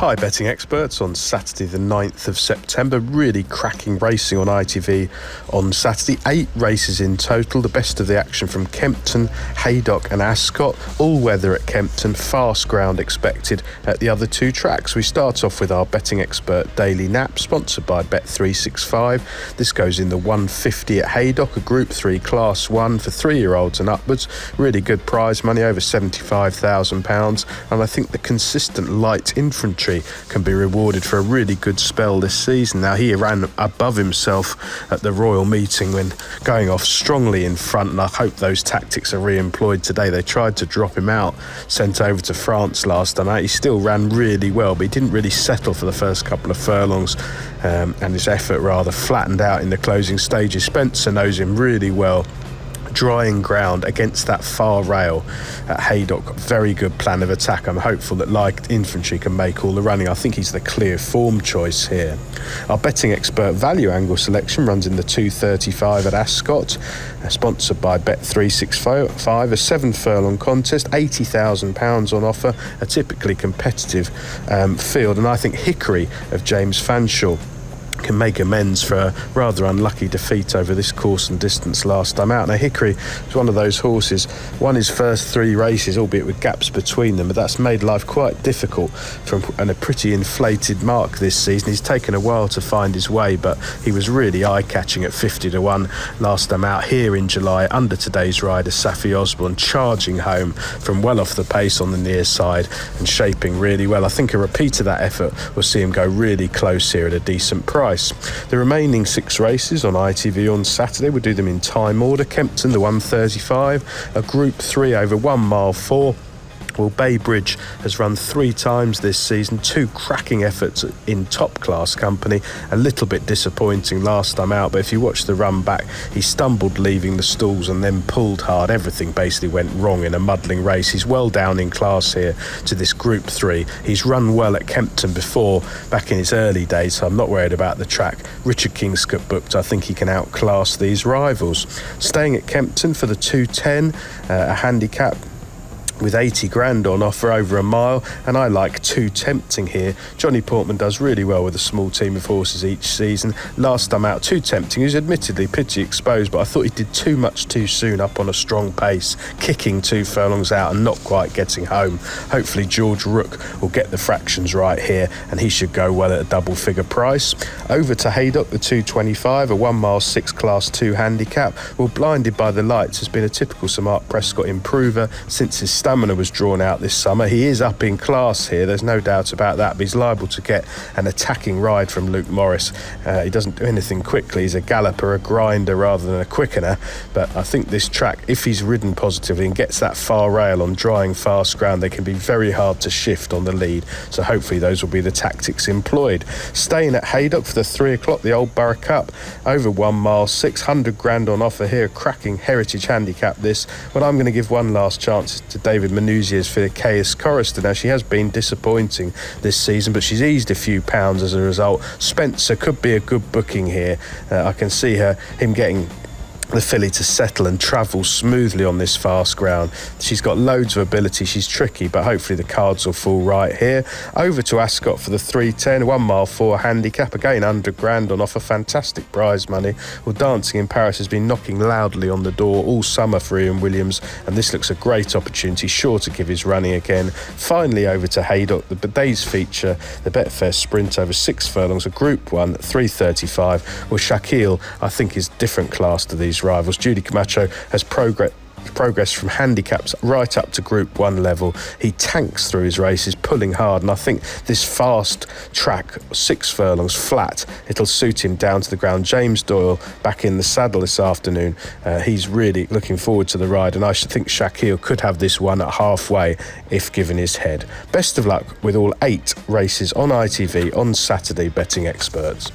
Hi betting experts, on Saturday the 9th of September, really cracking racing on ITV on Saturday. 8 races in total, the best of the action from Kempton, Haydock and Ascot. All weather at Kempton, fast ground expected at the other 2 tracks. We start off with our betting expert daily nap, sponsored by Bet365. This goes in the 150 at Haydock, a Group 3 Class 1 for 3-year-olds and upwards. Really good prize money, over £75,000, and I think the consistent light infantry can be rewarded for a really good spell this season. Now, he ran above himself at the Royal Meeting when going off strongly in front, and I hope those tactics are re-employed today. They tried to drop him out, sent over to France last time out. He still ran really well, but he didn't really settle for the first couple of furlongs, and his effort rather flattened out in the closing stages. Spencer knows him really well. Drying ground against that far rail at Haydock, very good plan of attack. I'm hopeful that light infantry can make all the running. I think he's the clear form choice here. Our betting expert value angle selection runs in the 235 at Ascot, sponsored by Bet365, a 7 furlong contest, £80,000 on offer, a typically competitive field, and I think Hickory of James Fanshawe can make amends for a rather unlucky defeat over this course and distance last time out. Now, Hickory is one of those horses, won his first 3 races, albeit with gaps between them, but that's made life quite difficult from a pretty inflated mark this season. He's taken a while to find his way, but he was really eye-catching at 50-1 last time out. Here in July, under today's rider, Safi Osborne, charging home from well off the pace on the near side and shaping really well. I think a repeat of that effort will see him go really close here at a decent price. The remaining 6 races on ITV on Saturday, we'll do them in time order. Kempton, the 135, a Group 3 over 1 mile 4. Well, Bay Bridge has run 3 times this season, 2 cracking efforts in top-class company. A little bit disappointing last time out, but if you watch the run back, he stumbled leaving the stalls and then pulled hard. Everything basically went wrong in a muddling race. He's well down in class here to this Group 3. He's run well at Kempton before, back in his early days, so I'm not worried about the track. Richard Kingscote booked. I think he can outclass these rivals. Staying at Kempton for the 210, a handicap with 80 grand on offer over a mile, and I like 2 Tempting here. Johnny Portman does really well with a small team of horses each season. Last time out, 2 Tempting, who's admittedly pretty exposed, but I thought he did too much too soon up on a strong pace, kicking 2 furlongs out and not quite getting home. Hopefully George Rook will get the fractions right here, and he should go well at a double figure price. Over to Haydock, the 225, a 1 mile 6 class 2 handicap. Well, Blinded by the Lights has been a typical Sir Mark Prescott improver since his stamina was drawn out this summer. He is up in class here, there's no doubt about that, but he's liable to get an attacking ride from Luke Morris. He doesn't do anything quickly. He's a galloper, a grinder rather than a quickener, but I think this track, if he's ridden positively and gets that far rail on drying fast ground, they can be very hard to shift on the lead, so hopefully those will be the tactics employed. Staying at Haydock for the 3 o'clock, the Old Borough Cup, over 1 mile 600 grand on offer here, cracking heritage handicap this, but I'm going to give one last chance to David Manuzia's for Caius Chorister. Now, she has been disappointing this season, but she's eased a few pounds as a result. Spencer could be a good booking here. I can see him getting the filly to settle and travel smoothly on this fast ground. She's got loads of ability. She's tricky, but hopefully the cards will fall right here. Over to Ascot for the 310, 1 mile 4 handicap, again 100 grand on offer, fantastic prize money. Well, Dancing in Paris has been knocking loudly on the door all summer for Ian Williams, and this looks a great opportunity, sure to give his running again. Finally, over to Haydock, the day's feature, the Betfair sprint over 6 furlongs, a Group 1, 335. Well, Shaquille, I think, is different class to these rivals. Judy Camacho has progressed from handicaps right up to Group 1 level. He tanks through his races, pulling hard, and I think this fast track, 6 furlongs flat, it'll suit him down to the ground. James Doyle back in the saddle this afternoon. He's really looking forward to the ride, and I should think Shaquille could have this one at halfway if given his head. Best of luck with all 8 races on ITV on Saturday, betting experts.